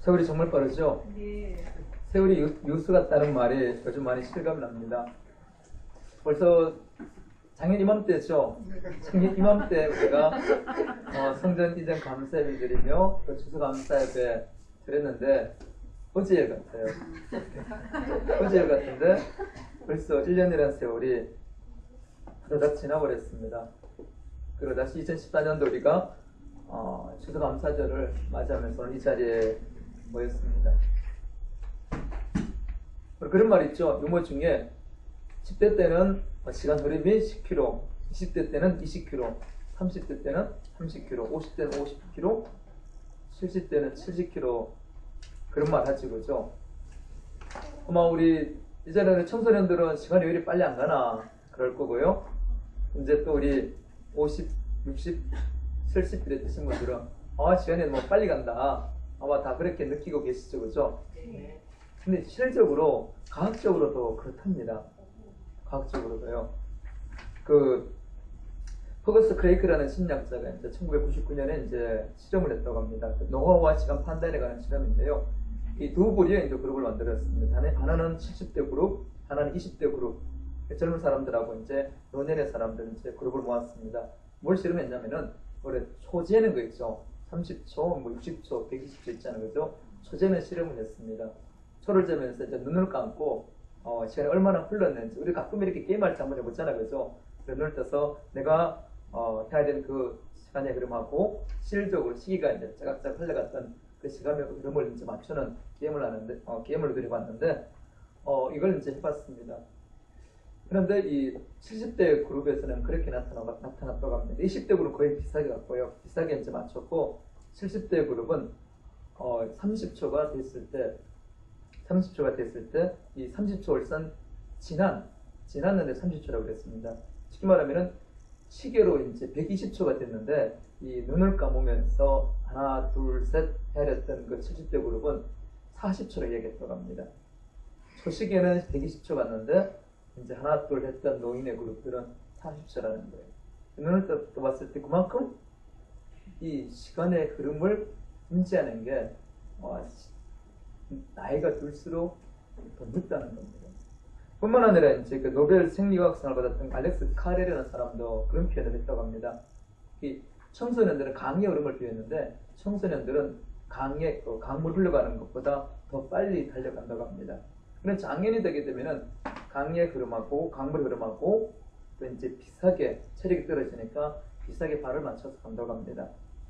세월이 정말 빠르죠? 네. 세월이 유수 같다는 말이 요즘 많이 실감이 납니다. 벌써 작년 이맘때죠? 작년 이맘때 우리가 성전 이전 감사예배 드리며 또 추수감사예배 드렸는데 어제 같아요. 어제 같은데 벌써 1년이라는 세월이 후다닥 지나버렸습니다. 그리고 다시 2014년도 우리가 추수감사절을 맞이하면서 오늘 이 자리에 모였습니다. 그런 말 있죠. 유머 중에 10대 때는 시간 흐름이 10km, 20대 때는 20km, 30대 때는 30km, 50대는 50km, 70대는 70km 그런 말 하지 그죠? 아마 우리 이제는 청소년들은 시간이 왜 이리 빨리 안 가나 그럴 거고요. 이제 또 우리 50, 60, 70대 되신 분들은 시간이 너무 빨리 간다. 아마 다 그렇게 느끼고 계시죠, 그죠? 네. 근데 실질적으로 과학적으로도 그렇답니다. 과학적으로도요. 퍼거스 크레이크라는 심리학자가 이제 1999년에 이제 실험을 했다고 합니다. 노화와 시간 판단에 관한 실험인데요. 이 두 부류의 이제 그룹을 만들었습니다. 하나는 70대 그룹, 하나는 20대 그룹. 젊은 사람들하고 이제 노년의 사람들 이제 그룹을 모았습니다. 뭘 실험했냐면은 원래 초재는 거 있죠. 30초, 60초, 120초 있잖아요, 그죠? 초재는 실험을 했습니다. 초를 재면서 이제 눈을 감고 시간이 얼마나 흘렀는지 우리 가끔 이렇게 게임할 때 한번 해보잖아요, 그죠? 눈을 떠서 내가 해야 되는 그 시간의 흐름하고 실질적으로 시기가 이제 짜각짜각 흘러갔던 그 시간의 흐름을 이제 맞추는 게임을 하는데 게임을 그려봤는데 이걸 이제 해봤습니다. 그런데 이 70대 그룹에서는 그렇게 나타났다고 합니다. 20대 그룹은 거의 비슷하게 갔고요. 비슷하게 이제 맞췄고 70대 그룹은 30초가 됐을 때 이 30초를 지났는데 30초라고 그랬습니다. 쉽게 말하면은 시계로 이제 120초가 됐는데 이 눈을 감으면서 하나, 둘, 셋 헤아렸던 그 70대 그룹은 40초를 얘기했다고 합니다. 초시계는 120초 갔는데 이제 하나, 둘 했던 노인의 그룹들은 40초라는 거예요. 눈을 떠봤을 때 그만큼 이 시간의 흐름을 인지하는 게 나이가 들수록 더 늦다는 겁니다. 뿐만 아니라 이제 그 노벨 생리학상을 받았던 알렉스 카렐이라는 사람도 그런 표현을 했다고 합니다. 이 청소년들은 강의 흐름을 비웠는데 청소년들은 강물 흘러가는 것보다 더 빨리 달려간다고 합니다. 그런 장년이 되게 되면은 강의 흐름하고 강물 흐름하고 또 이제 비슷하게 체력이 떨어지니까 비슷하게 발을 맞춰서 간다고 합니다.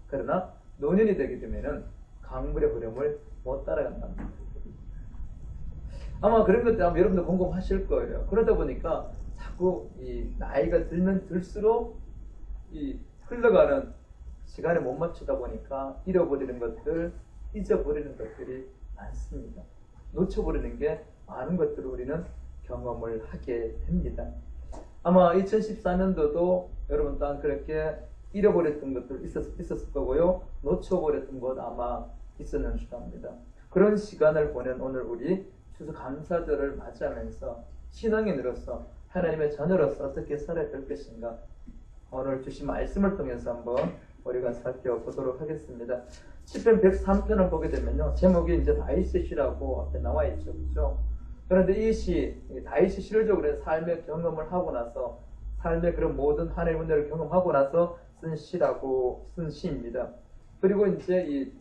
그러나 노년이 되게 되면은 강물의 흐름을 못 따라간답니다. 아마 그런 것들 아마 여러분도 공감하실 거예요. 그러다 보니까 자꾸 이 나이가 들면 들수록 이 흘러가는 시간에 못 맞추다 보니까 잃어버리는 것들, 잊어버리는 것들이 많습니다. 놓쳐버리는 게 많은 것들을 우리는 경험을 하게 됩니다. 아마 2014년도도 여러분 또한 그렇게 잃어버렸던 것들 있었을 거고요. 놓쳐버렸던 것 아마 있었는지 합니다. 그런 시간을 보낸 오늘 우리 추수감사절을 맞이하면서 신앙인으로서 하나님의 자녀로서 어떻게 살아야 될 것인가 오늘 주신 말씀을 통해서 한번 우리가 살펴보도록 하겠습니다. 시편 103편을 보게 되면요. 제목이 이제 다윗의 시라고 앞에 나와 있죠. 그렇죠? 그런데 이 시, 다윗이 실질적으로 삶의 경험을 하고 나서 삶의 그런 모든 하나님의 은혜를 경험하고 나서 쓴 시입니다. 그리고 이제 이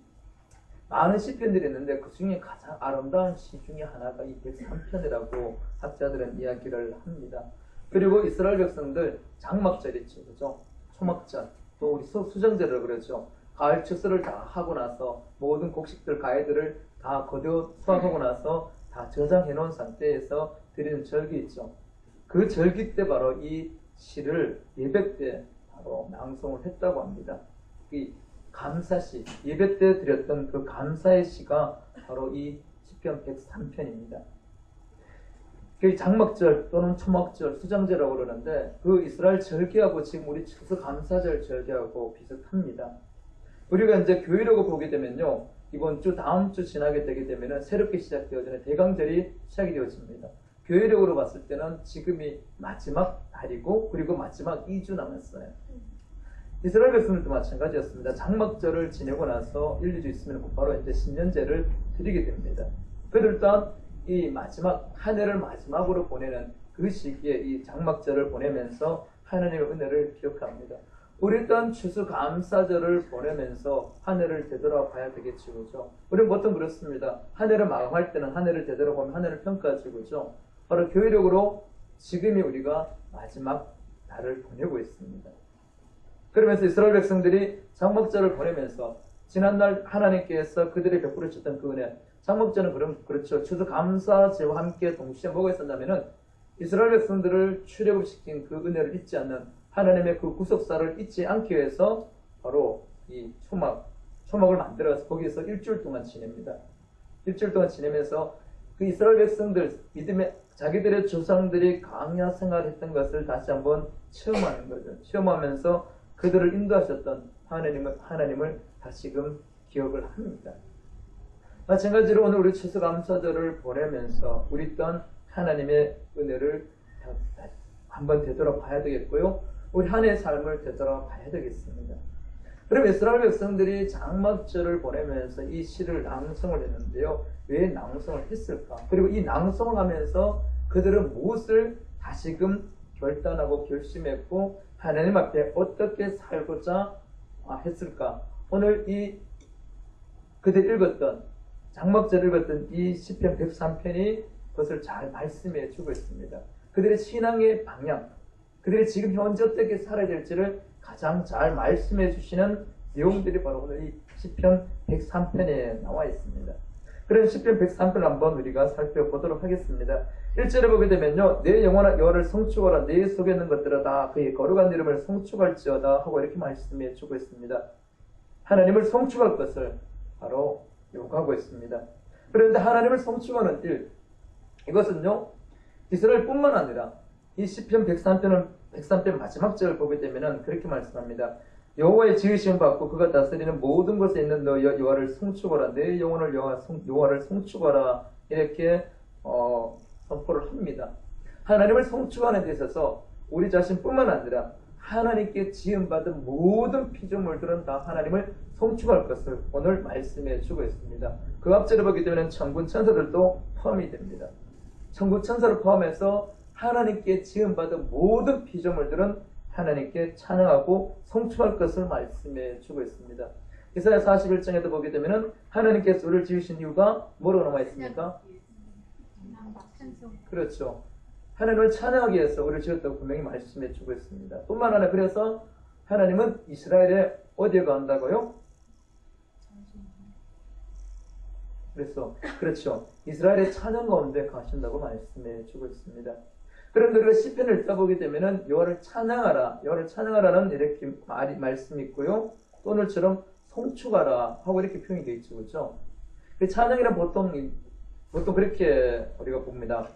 많은 시편들이 있는데 그 중에 가장 아름다운 시 중에 하나가 이 103편이라고 학자들은 이야기를 합니다. 그리고 이스라엘 백성들 장막절 있죠. 그죠? 초막절, 또 우리 수정절을 그러죠. 가을 추수를 다 하고 나서 모든 곡식들, 가해들을 다 거두어 수확하고 나서 다 저장해 놓은 상태에서 드리는 절기 있죠. 그 절기 때 바로 이 시를 예배 때 바로 낭송을 했다고 합니다. 이 감사시, 예배 때 드렸던 그 감사의 시가 바로 이 시편 103편입니다. 그 장막절 또는 초막절, 수장절이라고 그러는데 그 이스라엘 절기하고 지금 우리 추수감사절 절기하고 비슷합니다. 우리가 이제 교회라고 보게 되면요. 이번 주, 다음 주 지나게 되게 되면은 새롭게 시작되어지는 대강절이 시작이 되어집니다. 교회력으로 봤을 때는 지금이 마지막 달이고 그리고 마지막 2주 남았어요. 이스라엘 백성들도 마찬가지였습니다. 장막절을 지내고 나서 1, 2주 있으면 바로 이제 신년제를 드리게 됩니다. 그들 또한 이 마지막 한 해를 마지막으로 보내는 그 시기에 이 장막절을 보내면서 하나님의 은혜를 기억합니다. 우리 또한 추수감사절을 보내면서 한 해를 되돌아봐야 되겠죠. 그죠? 우리는 보통 그렇습니다. 한 해를 마감할 때는 한 해를 되돌아보면 한 해를 평가하죠. 그죠? 바로 교회력으로 지금이 우리가 마지막 달을 보내고 있습니다. 그러면서 이스라엘 백성들이 장막절을 보내면서 지난날 하나님께서 그들이 베풀어 주셨던 그 은혜, 장막절은 그렇죠. 추수감사제와 함께 동시에 뭐가 있었냐면은 이스라엘 백성들을 출애굽시킨 그 은혜를 잊지 않는 하나님의 그 구속사를 잊지 않기 위해서 바로 이 초막을 만들어서 거기에서 일주일 동안 지냅니다. 일주일 동안 지내면서 그 이스라엘 백성들 믿음의 자기들의 조상들이 광야 생활했던 것을 다시 한번 체험하는 거죠. 체험하면서 그들을 인도하셨던 하나님을 다시금 기억을 합니다. 마찬가지로 오늘 우리 추수감사절을 보내면서 우리 또한 하나님의 은혜를 한번 되돌아봐야 되겠고요. 우리 한 해의 삶을 되돌아봐야 되겠습니다. 그럼 이스라엘 백성들이 장막절을 보내면서 이 시를 낭송을 했는데요. 왜 낭송을 했을까? 그리고 이 낭송을 하면서 그들은 무엇을 다시금 결단하고 결심했고 하나님 앞에 어떻게 살고자 했을까? 오늘 이 그들 읽었던 장막절 읽었던 이 시편 103편이 그것을 잘 말씀해 주고 있습니다. 그들의 신앙의 방향, 그들이 지금 현재 어떻게 살아야 될지를 가장 잘 말씀해 주시는 내용들이 바로 오늘 이 시편 103편에 나와 있습니다. 그런 시편 103편을 한번 우리가 살펴보도록 하겠습니다. 1절에 보게 되면요. 내 영혼아 여호와를 송축하라. 내 속에 있는 것들아 다 그의 거룩한 이름을 송축할지어다 하고 이렇게 말씀해 주고 있습니다. 하나님을 송축할 것을 바로 요구하고 있습니다. 그런데 하나님을 송축하는 일, 이것은요. 이스라엘뿐만 아니라 이 시편 103편 마지막 절을 보게 되면 그렇게 말씀합니다. 여호와의 지으심을 받고 그가 다스리는 모든 곳에 있는 너 여호와를 송축하라. 내 영혼을 여호와를 송축하라. 이렇게 선포를 합니다. 하나님을 송축하는 데 있어서 우리 자신뿐만 아니라 하나님께 지음받은 모든 피조물들은 다 하나님을 송축할 것을 오늘 말씀해 주고 있습니다. 그 앞절을 보게 되면 천군 천사들도 포함이 됩니다. 천군 천사를 포함해서 하나님께 지음받은 모든 피조물들은 하나님께 찬양하고 송축할 것을 말씀해 주고 있습니다. 이사야 41장에도 보게 되면 하나님께서 우리를 지으신 이유가 뭐라고 나와 있습니까? 그렇죠. 하나님을 찬양하기 위해서 우리를 지었다고 분명히 말씀해 주고 있습니다. 뿐만 아니라 그래서 하나님은 이스라엘에 어디에 간다고요? 그렇죠. 이스라엘의 찬양 가운데 가신다고 말씀해 주고 있습니다. 그런데 우리가 시편을 읽어보게 되면은 여호와를 찬양하라는 이렇게 말씀이 있고요. 또 오늘처럼 송축하라 하고 이렇게 표현이 되어 있죠, 그렇죠? 찬양이란 보통 그렇게 우리가 봅니다.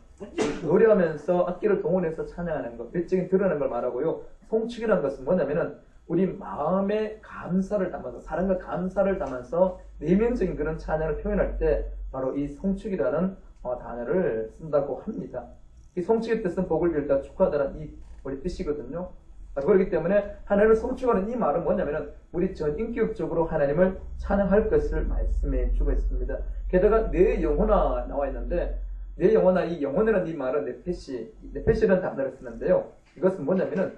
노래하면서 악기를 동원해서 찬양하는 것, 일적인 드러내는 걸 말하고요. 송축이라는 것은 뭐냐면은 우리 마음의 감사를 담아서 사랑과 감사를 담아서 내면적인 그런 찬양을 표현할 때 바로 이 송축이라는 단어를 쓴다고 합니다. 이 송축의 뜻은 복을 빌다 축하하다는 이 우리 뜻이거든요. 그렇기 때문에 하나님을 송축하는 이 말은 뭐냐면은 우리 전 인격적으로 하나님을 찬양할 것을 말씀해 주고 있습니다. 게다가 내 영혼아 나와 있는데 내 영혼아, 이 영혼이라는 이 말은 네페시라는 단어를 쓰는데요. 이것은 뭐냐면은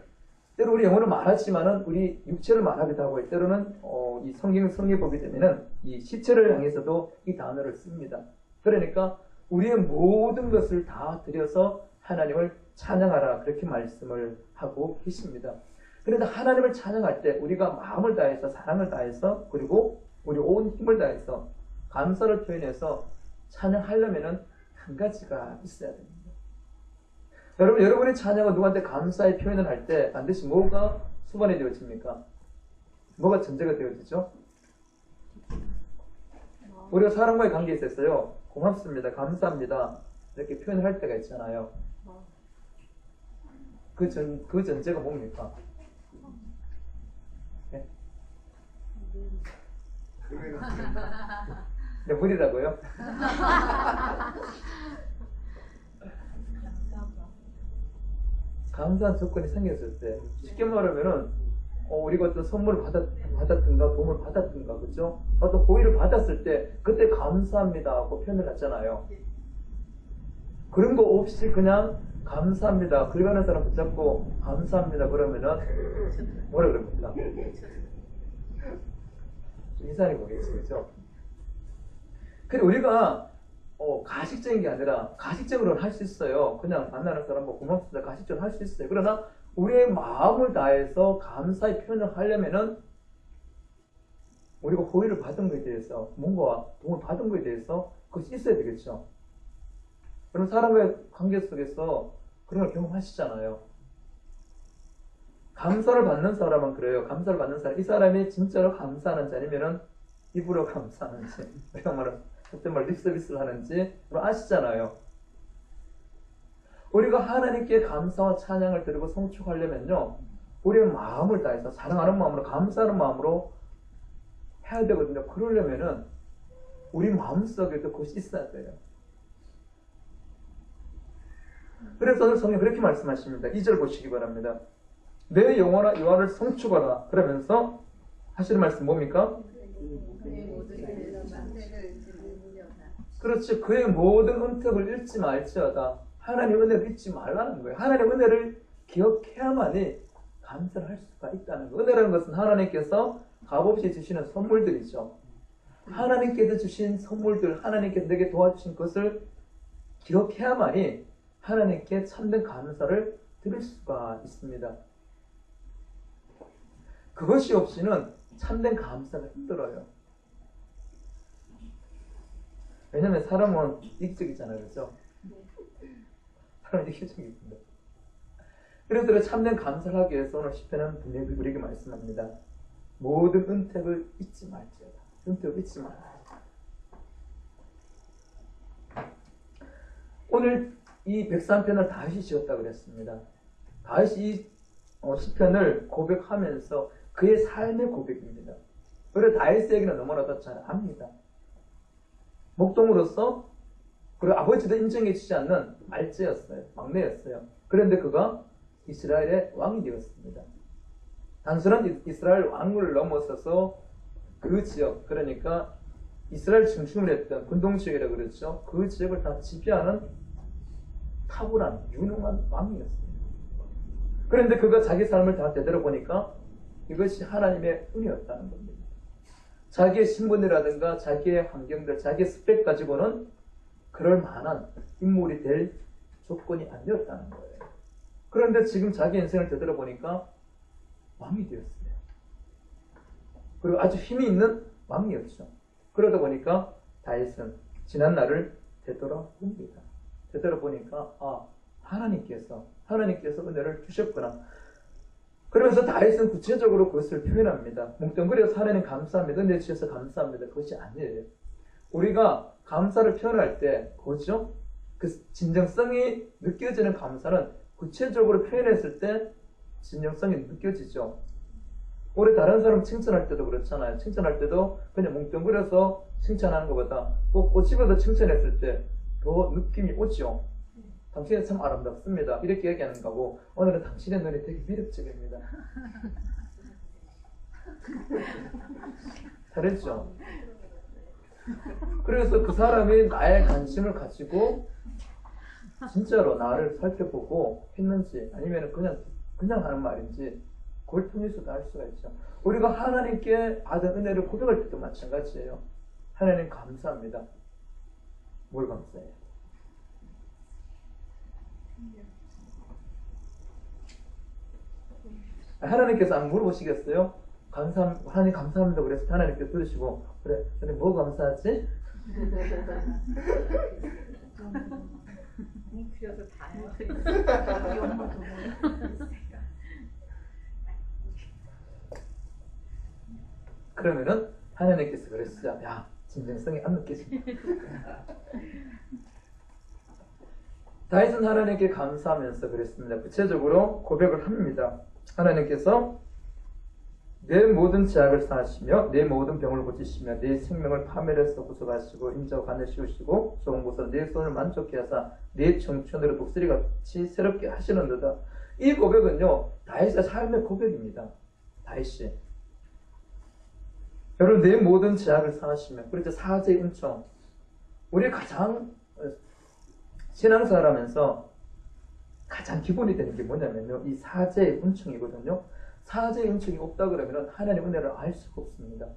때로 우리 영혼을 말하지만은 우리 육체를 말하기도 하고 때로는 이 성경에 보게 되면은 이 시체를 향해서도 이 단어를 씁니다. 그러니까 우리의 모든 것을 다 들여서 하나님을 찬양하라 그렇게 말씀을 하고 계십니다. 그런데 하나님을 찬양할 때 우리가 마음을 다해서 사랑을 다해서 그리고 우리 온 힘을 다해서 감사를 표현해서 찬양하려면은 한 가지가 있어야 됩니다. 여러분의 찬양을 누구한테 감사의 표현을 할 때 반드시 뭐가 수반이 되어집니까? 뭐가 전제가 되어지죠? 우리가 사람과의 관계에 있어서요. 고맙습니다. 감사합니다. 이렇게 표현을 할 때가 있잖아요. 그 전제가 뭡니까? 네? 네, 물이라고요? 감사한 조건이 생겼을 때 쉽게 말하면은 우리가 어떤 선물을 받았든가 도움을 받았든가 그죠? 어떤 호의를 받았을 때 그때 감사합니다 하고 표현을 하잖아요. 그런 거 없이 그냥 감사합니다. 글 가는 사람 붙잡고 감사합니다 그러면은 뭐라 그럽니까? 좀 이상해 보이겠죠, 그죠? 근데 우리가 가식적인 게 아니라 가식적으로는 할 수 있어요. 그냥 만나는 사람 뭐 고맙습니다 가식적으로 할 수 있어요. 그러나 우리의 마음을 다해서 감사의 표현을 하려면은 우리가 호의를 받은 것에 대해서 뭔가 도움을 받은 것에 대해서 그것이 있어야 되겠죠. 그럼 사람과의 관계 속에서 그런 걸 경험하시잖아요. 감사를 받는 사람은 그래요. 감사를 받는 사람, 이 사람이 진짜로 감사하는지 아니면은 입으로 감사하는지, 우리가 말하는 어떤 말 립서비스를 하는지 아시잖아요. 우리가 하나님께 감사와 찬양을 드리고 성축하려면요, 우리의 마음을 다해서 사랑하는 마음으로 감사하는 마음으로 해야 되거든요. 그러려면은 우리 마음속에도 그것이 있어야 돼요. 그래서 오늘 성경 그렇게 말씀하십니다. 2절 보시기 바랍니다. 내 영혼아 여호와를 성축하라. 그러면서 하시는 말씀 뭡니까? 그렇지. 그의 모든 은택을 잃지 말지어다. 하나님의 은혜를 잊지 말라는 거예요. 하나님의 은혜를 기억해야만이 감사를 할 수가 있다는 거예요. 은혜라는 것은 하나님께서 값없이 주시는 선물들이죠. 하나님께서 주신 선물들, 하나님께서 내게 도와주신 것을 기억해야만이 하나님께 참된 감사를 드릴 수가 있습니다. 그것이 없이는 참된 감사가 힘들어요. 왜냐하면 사람은 이기적이잖아요. 그렇죠? 사람은 이기적입니다. 그래서 참된 감사를 하기 위해서 오늘 시편은 분명히 우리에게 말씀합니다. 모든 은택을 잊지 말지어다. 은택을 잊지 말아야 오늘 이 103편을 다윗이 지었다고 그랬습니다. 다윗이 이 시편을 고백하면서 그의 삶의 고백입니다. 그래서 다윗에게는 너무나도 잘 압니다. 목동으로서 그리고 아버지도 인정해 주지 않는 말제였어요. 막내였어요. 그런데 그가 이스라엘의 왕이 되었습니다. 단순한 이스라엘 왕을 넘어서서 그 지역, 그러니까 이스라엘 중심을 했던 군동지역이라고 그랬죠. 그 지역을 다 지배하는 탁월한 유능한 왕이었습니다. 그런데 그가 자기 삶을 다 되돌아보니까 이것이 하나님의 은혜였다는 겁니다. 자기의 신분이라든가 자기의 환경들, 자기의 스펙 가지고는 그럴 만한 인물이 될 조건이 아니었다는 거예요. 그런데 지금 자기 인생을 되돌아보니까 왕이 되었어요. 그리고 아주 힘이 있는 왕이었죠. 그러다 보니까 다윗은 지난 날을 되돌아봅니다. 되돌아보니까 하나님께서 은혜를 주셨구나. 그러면서 다윗은 구체적으로 그것을 표현합니다. 뭉뚱그려서 하나님 감사합니다. 은혜 주셔서 감사합니다. 그것이 아니에요. 우리가 감사를 표현할 때 그렇죠? 그 진정성이 느껴지는 감사는 구체적으로 표현했을 때 진정성이 느껴지죠. 우리 다른 사람 칭찬할 때도 그렇잖아요. 칭찬할 때도 그냥 뭉뚱그려서 칭찬하는 것보다 꼭 꼬집어서 칭찬했을 때 더 느낌이 오죠. 당신은 참 아름답습니다. 이렇게 얘기하는 거고 오늘은 당신의 눈이 되게 매력적입니다. 잘했죠? 그래서 그 사람이 나의 관심을 가지고 진짜로 나를 살펴보고 했는지 아니면 그냥 하는 말인지 그걸 통해서도 알 수가 있죠. 우리가 하나님께 받은 은혜를 고백할 때도 마찬가지예요. 하나님 감사합니다. 뭘 감사해요? 하나님께서 안 물어보시겠어요? 하나님 감사합니다. 그래서 하나님께서 들으시고 그래, 근데 뭐 감사하지? 그래서 다요. 그러면은 하나님께서 그랬어요. 야, 진정성이 안 느껴진다. 다윗은 하나님께 감사하면서 그랬습니다. 구체적으로 고백을 합니다. 하나님께서 내 모든 죄악을 사하시며 내 모든 병을 고치시며 내 생명을 파멸해서 구속하시고 인자와 간을 씌우시고 좋은 곳으로 내 손을 만족케 하사 내 청춘으로 독수리같이 새롭게 하시는도다. 이 고백은요 다윗의 삶의 고백입니다. 다윗이 여러분 내 모든 제약을 사하시면 그렇죠. 사제의 은총 우리 가장 신앙생활하면서 가장 기본이 되는 게 뭐냐면요. 이 사제의 은총이거든요. 사제의 은총이 없다 그러면 하나님의 은혜를 알 수가 없습니다.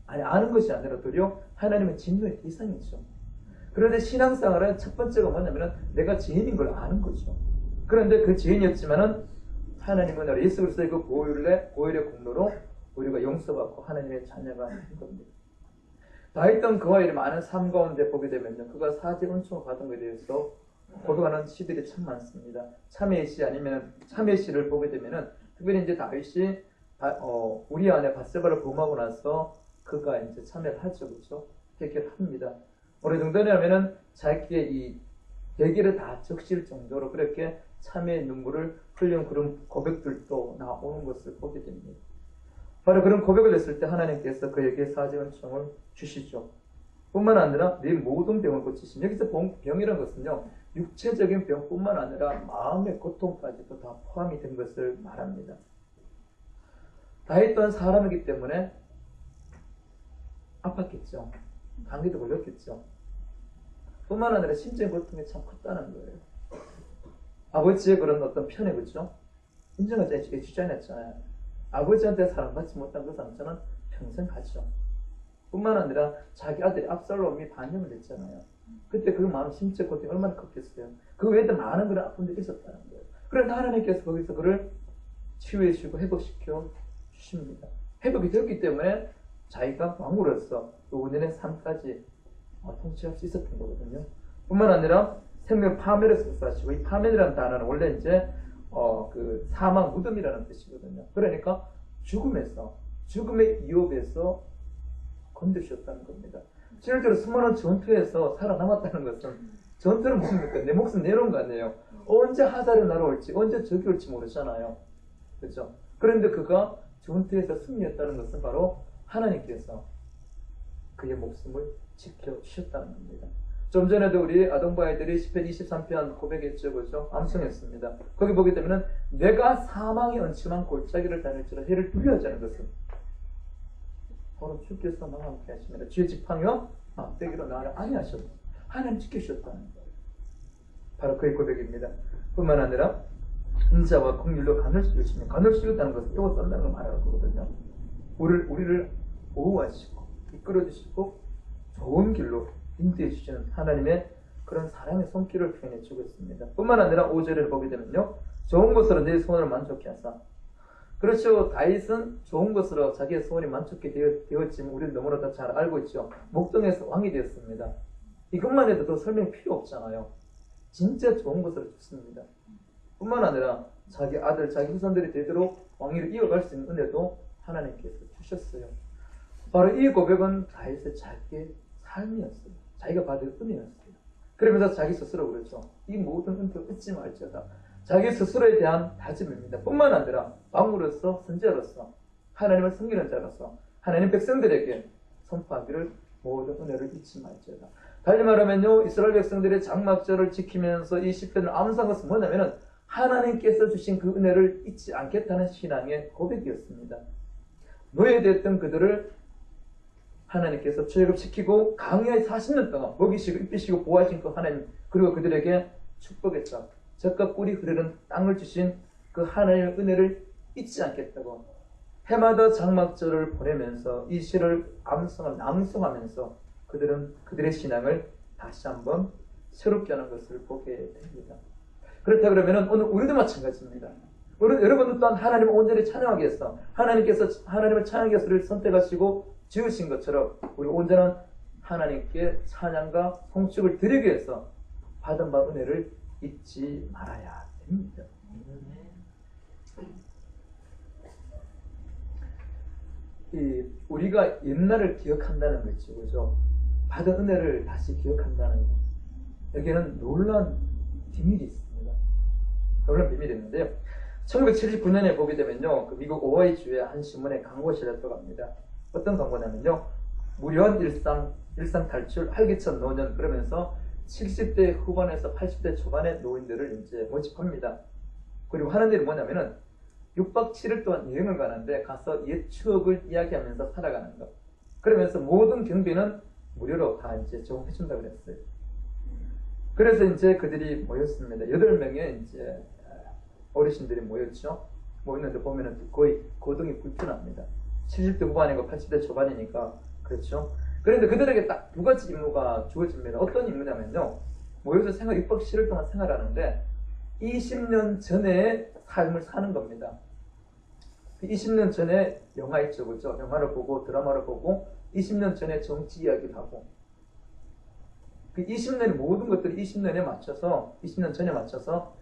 아니 아는 것이 아니라 도리어 하나님의 진노의 대상이죠. 그런데 신앙생활은 첫 번째가 뭐냐면 내가 죄인인 걸 아는 거죠. 그런데 그 죄인이었지만은 하나님의 은혜로 예수 그리스도의 그 보혈의 공로로 우리가 용서받고 하나님의 자녀가 된 겁니다. 다윗은 그와 이 많은 삶 가운데 보게 되면요. 그가 사제 은총을 받은 것에 대해서 고백하는 시들이 참 많습니다. 참회의 시 아니면 참회의 시를 보게 되면은 특별히 이제 다윗이 우리 안에 밧세바를 범하고 나서 그가 이제 참회를 하죠. 그렇죠? 해결합니다. 어느 정도냐면은 자기의 이 대기를 다 적실 정도로 그렇게 참회의 눈물을 흘리는 그런 고백들도 나오는 것을 보게 됩니다. 바로 그런 고백을 했을 때 하나님께서 그에게 사제 은총을 주시죠. 뿐만 아니라 내 모든 병을 고치신. 여기서 병이라는 것은요. 육체적인 병뿐만 아니라 마음의 고통까지도 다 포함이 된 것을 말합니다. 다윗 또한 사람이기 때문에 아팠겠죠. 감기도 걸렸겠죠. 뿐만 아니라 심적인 고통이 참 컸다는 거예요. 아버지의 그런 어떤 편에 그렇죠? 인정하지 해주지 않았잖아요. 아버지한테 사랑받지 못한 그 상처는 평생 가죠. 뿐만 아니라 자기 아들이 압살롬이 반역을 했잖아요. 그때 그 마음 심적 고통이 얼마나 컸겠어요. 그 외에도 많은 그런 아픔들이 있었다는 거예요. 그런데 하나님께서 거기서 그를 치유해 주시고 회복시켜 주십니다. 회복이 되었기 때문에 자기가 왕으로서 또 은혜의 삶까지 통치할 수 있었던 거거든요. 뿐만 아니라 생명 파멸에서 사시고 이 파멸이라는 단어는 원래 이제 그 사망 무덤이라는 뜻이거든요. 그러니까 죽음의 위협에서 건드셨다는 겁니다. 실제로 수많은 전투에서 살아남았다는 것은 전투는 뭡니까? 내 목숨 내놓은 거 아니에요. 언제 화살이 날아올지 언제 적이 올지 모르잖아요. 그렇죠? 그런데 그가 전투에서 승리했다는 것은 바로 하나님께서 그의 목숨을 지켜주셨다는 겁니다. 좀 전에도 우리 아동부 아이들이 10편 23편 고백했죠. 그죠? 암송했습니다. 거기 보게 되면 내가 사망의 은침한 골짜기를 다닐지라 해를 두려워하지 않은 것은 바로 주께서 나와 함께 하십니다. 주의 지팡이와 막대기로 나를 안위하셨다. 하나님 지켜주셨다는 거예요. 바로 그의 고백입니다. 뿐만 아니라 인자와 긍휼로 간을 씌우시며 간을 씌우다는 것은 이거 썬다는 걸 말하는 거거든요. 우리를 보호하시고 이끌어주시고 좋은 길로 인도해 주시는 하나님의 그런 사랑의 손길을 표현해 주고 있습니다. 뿐만 아니라 5절을 보게 되면요. 좋은 것으로 내 소원을 만족해 하사. 그렇죠. 다윗은 좋은 것으로 자기의 소원이 만족해 되었지만 우리는 너무나 다 잘 알고 있죠. 목동에서 왕이 되었습니다. 이것만 해도 더 설명 필요 없잖아요. 진짜 좋은 것으로 줬습니다. 뿐만 아니라 자기 아들, 자기 후손들이 되도록 왕위를 이어갈 수 있는 은혜도 하나님께서 주셨어요. 바로 이 고백은 다윗의 자기의 삶이었어요. 자기가 받을 은혜였어요. 그러면서 자기 스스로 그랬죠. 이 모든 은혜를 잊지 말지어다. 자기 스스로에 대한 다짐입니다. 뿐만 아니라 왕으로서 선지자로서 하나님을 섬기는 자로서 하나님 백성들에게 선포하기를 모든 은혜를 잊지 말지어다. 달리 말하면요. 이스라엘 백성들의 장막절을 지키면서 이 시편을 암송한 것은 뭐냐면은 하나님께서 주신 그 은혜를 잊지 않겠다는 신앙의 고백이었습니다. 노예되었던 그들을 하나님께서 출애굽시키고 강야에 40년 동안 먹이시고 입히시고 보호하신 그 하나님 그리고 그들에게 축복했다. 젖과 꿀이 흐르는 땅을 주신 그 하나님의 은혜를 잊지 않겠다고 해마다 장막절을 보내면서 이 시를 낭송하면서 그들은 그들의 신앙을 다시 한번 새롭게 하는 것을 보게 됩니다. 그렇다 그러면 오늘 우리도 마찬가지입니다. 여러분도 또한 하나님을 온전히 찬양하기 위해서 하나님께서 하나님을 찬양하기 위해서 우리를 선택하시고 지으신 것처럼 우리 온전한 하나님께 찬양과 송축을 드리기 위해서 받은 바 은혜를 잊지 말아야 됩니다. 우리가 옛날을 기억한다는 거죠. 그죠? 받은 은혜를 다시 기억한다는 거. 여기에는 놀라운 비밀이 있습니다. 놀라운 비밀이 있는데요. 1979년에 보게 되면요. 그 미국 오하이주의 한 신문에 광고가 실렸다고 합니다. 어떤 광고냐면요. 무료한 일상 탈출, 활기찬 노년 그러면서 70대 후반에서 80대 초반의 노인들을 이제 모집합니다. 그리고 하는 일이 뭐냐면은 6박 7일 동안 여행을 가는데 가서 옛 추억을 이야기하면서 살아가는 것. 그러면서 모든 경비는 무료로 다 이제 제공해준다고 그랬어요. 그래서 이제 그들이 모였습니다. 8명의 이제 어르신들이 모였죠. 모였는데 보면은 거의 거동이 불편합니다. 70대 후반이고 80대 초반이니까 그렇죠. 그런데 그들에게 딱 두 가지 임무가 주어집니다. 어떤 임무냐면요. 모여서 6박 7일 동안 생활하는데 20년 전의 삶을 사는 겁니다. 20년 전에 영화 있죠, 그죠? 영화를 보고 드라마를 보고 20년 전에 정치 이야기를 하고 그 20년의 모든 것들이 20년 전에 맞춰서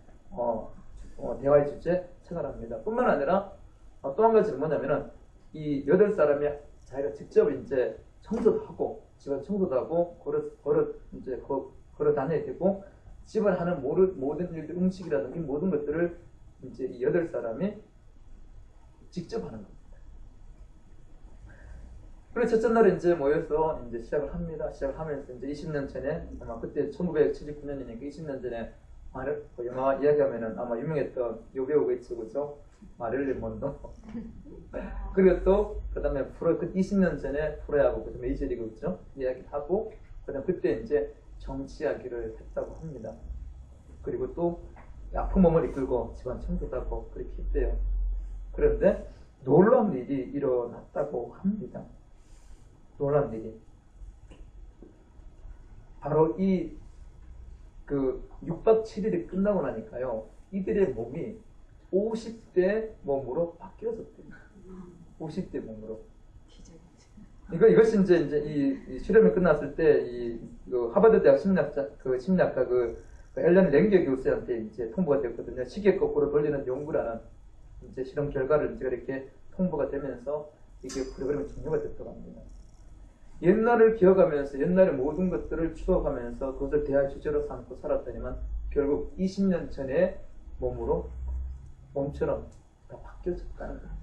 대화의 주제 생활합니다. 뿐만 아니라 또 한 가지는 뭐냐면은 이 8사람이 자기가 직접 이제 청소도 하고 집안 청소도 하고 걸어 다녀야 되고 집을 하는 모든 일들 음식이라든지 모든 것들을 이제 이 8사람이 직접 하는 겁니다. 그래서 첫째 날에 이제 모여서 이제 시작을 합니다. 시작을 하면서 이제 20년 전에 아마 그때 1979년이니까 20년 전에 영화 이야기하면은 아마 유명했던 여배우가 있죠, 그죠? 마릴린 먼로. 그리고 또 그다음에 그 20년 전에 프로야구 그 메이저리그 그죠? 이야기하고 그다음 그때 이제 정치 이야기를 했다고 합니다. 그리고 또 아픈 몸을 이끌고 집안 청소도 하고 그렇게 했대요. 그런데 놀라운 일이 일어났다고 합니다. 놀라운 일이. 바로 이 6박 7일이 끝나고 나니까요. 이들의 몸이 50대 몸으로 바뀌어졌대요. 50대 몸으로. 이것이 이제 이 실험이 끝났을 때 하버드 대학 심리학과 앨런 랭게 교수한테 이제 통보가 됐거든요. 시계 거꾸로 돌리는 연구라는 이제 실험 결과를 이제 이렇게 통보가 되면서 이게 프로그램이 종료가 됐다고 합니다. 옛날을 기억하면서 옛날의 모든 것들을 추억하면서 그것을 대화의 주제로 삼고 살았더니만 결국 20년 전의 몸처럼 다 바뀌어졌다는 겁니다.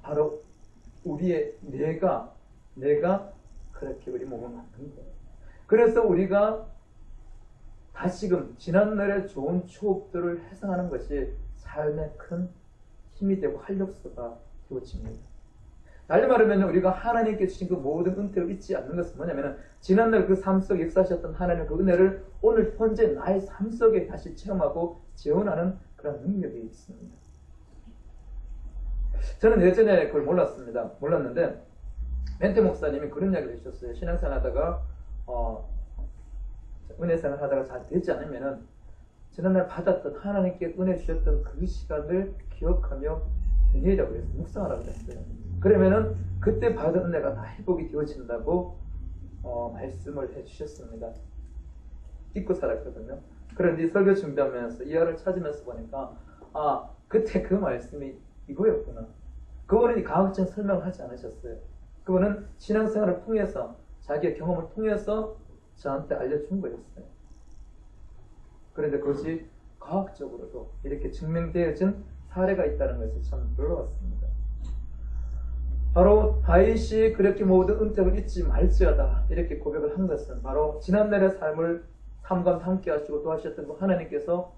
바로 우리의 내가 그렇게 우리 몸을 만든 거예요. 그래서 우리가 다시금 지난날의 좋은 추억들을 회상하는 것이 삶의 큰 힘이 되고 활력소가 되어집니다. 달리 말하면 우리가 하나님께 주신 그 모든 은혜를 잊지 않는 것은 뭐냐면 지난날 그 삶 속에 역사하셨던 하나님의 그 은혜를 오늘 현재 나의 삶 속에 다시 체험하고 재현하는 그런 능력이 있습니다. 저는 예전에 그걸 몰랐는데 멘테 목사님이 그런 이야기를 해주셨어요. 신앙생활 하다가 은혜생활 하다가 잘 되지 않으면은 지난날 받았던 하나님께 은혜 주셨던 그 시간을 기억하며 은혜라고 해서 묵상하라고 했어요. 그러면은 그때 받은 은혜가 다 회복이 되어진다고 말씀을 해주셨습니다. 잊고 살았거든요. 그런데 설교 준비하면서 이하를 찾으면서 보니까 그때 그 말씀이 이거였구나. 그분은 과학적인 설명을 하지 않으셨어요. 그분은 신앙생활을 통해서 자기의 경험을 통해서 저한테 알려준 거였어요. 그런데 그것이 과학적으로도 이렇게 증명되어진 사례가 있다는 것이 참 놀라웠습니다. 바로 다윗이 그렇게 모든 은택을 잊지 말지어다 이렇게 고백을 한 것은 바로 지난날의 삶과 함께 하시고 도와주셨던 그 하나님께서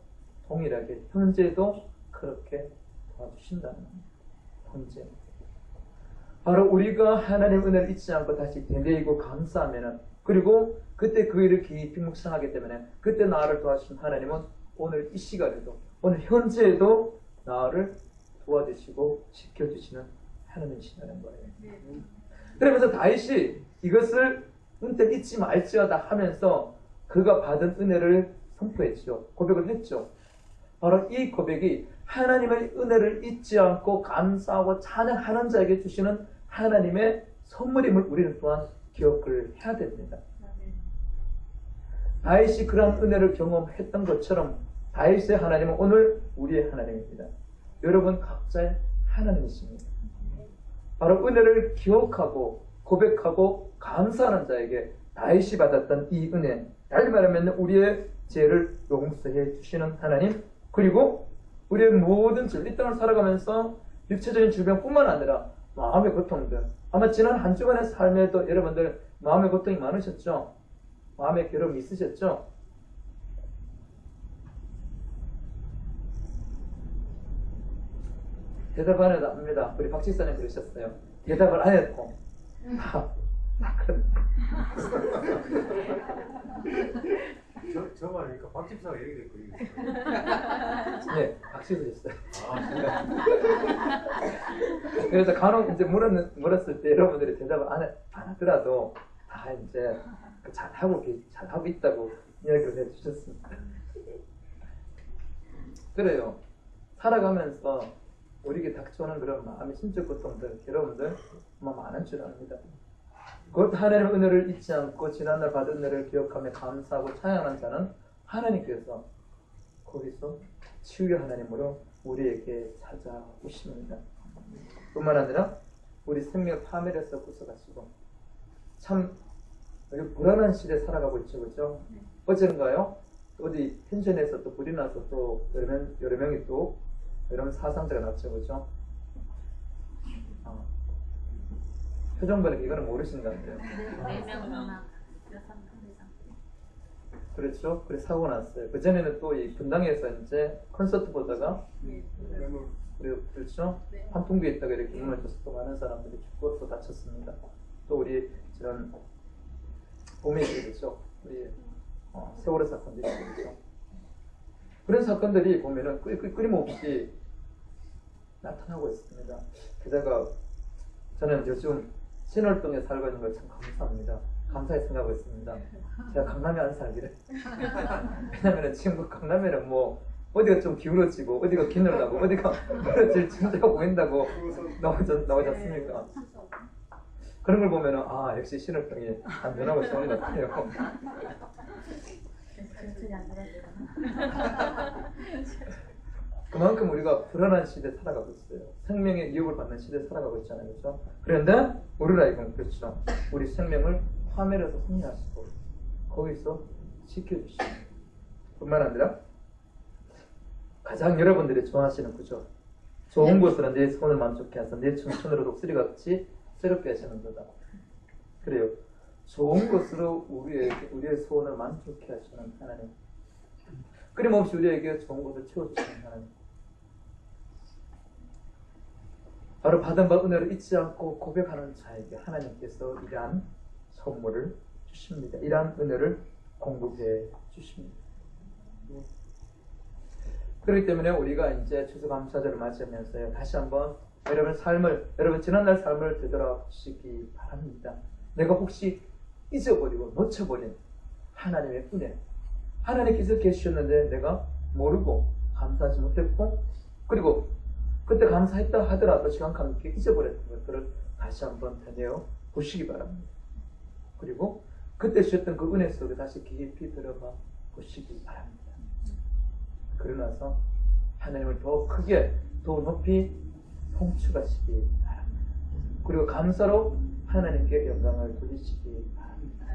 동일하게 현재도 그렇게 도와주신다는 현재. 바로 우리가 하나님의 은혜를 잊지 않고 다시 되뇌이고 감사하면은 그리고 그때 그 일을 깊이 묵상하기 때문에 그때 나를 도와주신 하나님은 오늘 이 시간에도 오늘 현재에도 나를 도와주시고 지켜주시는 하나님이시라는 거예요. 그러면서 다윗이 이것을 은혜를 잊지 말지어다 하면서 그가 받은 은혜를 선포했죠. 고백을 했죠. 바로 이 고백이 하나님의 은혜를 잊지 않고 감사하고 찬양하는 자에게 주시는 하나님의 선물임을 우리는 또한 기억을 해야 됩니다. 다윗이 그러한 은혜를 경험했던 것처럼 다윗의 하나님은 오늘 우리의 하나님입니다. 여러분 각자의 하나님이십니다. 바로 은혜를 기억하고 고백하고 감사하는 자에게 다윗이 받았던 이 은혜, 달리 말하면 우리의 죄를 용서해 주시는 하나님, 그리고 우리의 모든 죄, 이 땅을 살아가면서 육체적인 질병뿐만 아니라 마음의 고통들, 아마 지난 한 주간의 삶에도 여러분들 마음의 고통이 많으셨죠? 마음의 괴로움이 있으셨죠? 대답 안 해도 압니다. 우리 박 집사님 그러셨어요. 대답을 안 해도 저 말이니까 박 집사가 얘기됐거든요. 네, 박집사셨어요. 아, 그래서 간혹 이제 물었을 때 여러분들이 대답을 안 하더라도 다 이제 잘하고 있다고 이야기를 해주셨습니다. 그래요. 살아가면서 우리에게 닥쳐오는 그런 마음의 심적 고통들, 여러분들 아마 많은 줄 압니다. 곧 하나님의 은혜를 잊지 않고 지난날 받은 은혜를 기억하며 감사하고 찬양하는 자는 하나님께서 거기서 치유의 하나님으로 우리에게 찾아오십니다. 뿐만 아니라 우리 생명을 파멸해서 구속하시고 참 불안한 시대에 살아가고 있죠. 그렇죠? 어제인가요? 어디 펜션에서 또 불이 나서 또 여러 명이 또 여러분 사상자가 났죠. 그렇죠? 표정 보니까 이거는 모르시는 것 같아요. 네 명이나 여섯 명 이상. 그렇죠? 그래서 사고가 났어요. 그전에는 또 이 분당에서 이제 콘서트 보다가 그렇죠? 네. 환풍기에 있다가 이렇게 눈을 떠서 또 많은 사람들이 죽고 또 다쳤습니다. 또 우리 저런 오메이들이죠. 우리 세월호 사건들이 있죠. 그런 사건들이 보면은 끊임없이 나타나고 있습니다. 게다가 저는 요즘 신월동에 살고 있는 걸 참 감사합니다. 감사히 생각하고 있습니다. 제가 강남에 안 살기를. 왜냐면은 지금 강남에는 뭐 어디가 좀 기울어지고 어디가 기늘나고 어디가 제일 진짜가 보인다고 나오지 않습니까? 그런 걸 보면은 역시 신월동이 안전하고 좋은 것 같아요. 전철이 안 나가지구나. 그만큼 우리가 불안한 시대에 살아가고 있어요. 생명의 위협을 받는 시대에 살아가고 있잖아요. 그렇죠? 그런데 우리라 이건 그렇죠. 우리 생명을 파멸해서 승리하시고 거기서 지켜주시고 뿐만 아니라 가장 여러분들이 좋아하시는 구조, 좋은 곳으로 내 손을 만족해 하서 내 청춘으로 독수리같이 새롭게 하시는 거다. 그래요. 좋은 것으로 우리의 소원을 만족해 하시는 하나님. 끊임없이 우리에게 좋은 것을 채워주시는 하나님. 바로 받은 바 은혜를 잊지 않고 고백하는 자에게 하나님께서 이러한 선물을 주십니다. 이러한 은혜를 공급해 주십니다. 그렇기 때문에 우리가 이제 추수감사절을 맞이하면서 다시 한번 여러분 지난날 삶을 되돌아보시기 바랍니다. 내가 혹시 잊어버리고 놓쳐버린 하나님의 은혜, 하나님께서 계시셨는데 내가 모르고 감사하지 못했고, 그리고 그때 감사했다 하더라도 시간과 함께 잊어버렸던 것들을 다시 한번 되뇌어 보시기 바랍니다. 그리고 그때 주셨던 그 은혜 속에 다시 깊이 들어가 보시기 바랍니다. 그러나서 하나님을 더 크게, 더 높이 송축하시기 바랍니다. 그리고 감사로 하나님께 영광을 돌리시기 바랍니다.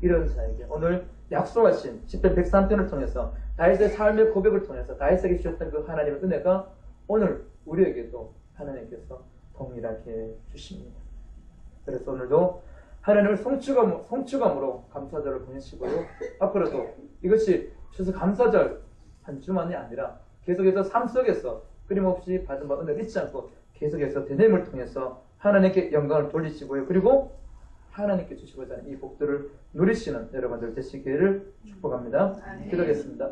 이런 자에게 오늘 약속하신 10편 103편을 통해서 다윗의 삶의 고백을 통해서 다윗에게 주셨던 그 하나님의 은혜가 오늘 우리에게도 하나님께서 동일하게 주십니다. 그래서 오늘도 하나님을 송축함으로 감사절을 보내시고요. 앞으로도 이것이 추수감사절 한 주만이 아니라 계속해서 삶 속에서 끊임없이 받은 바 은혜를 잊지 않고 계속해서 되뇌임을 통해서 하나님께 영광을 돌리시고요. 그리고 하나님께 주시고자 하는 이 복들을 누리시는 여러분들 되시기를 축복합니다. 기도하겠습니다.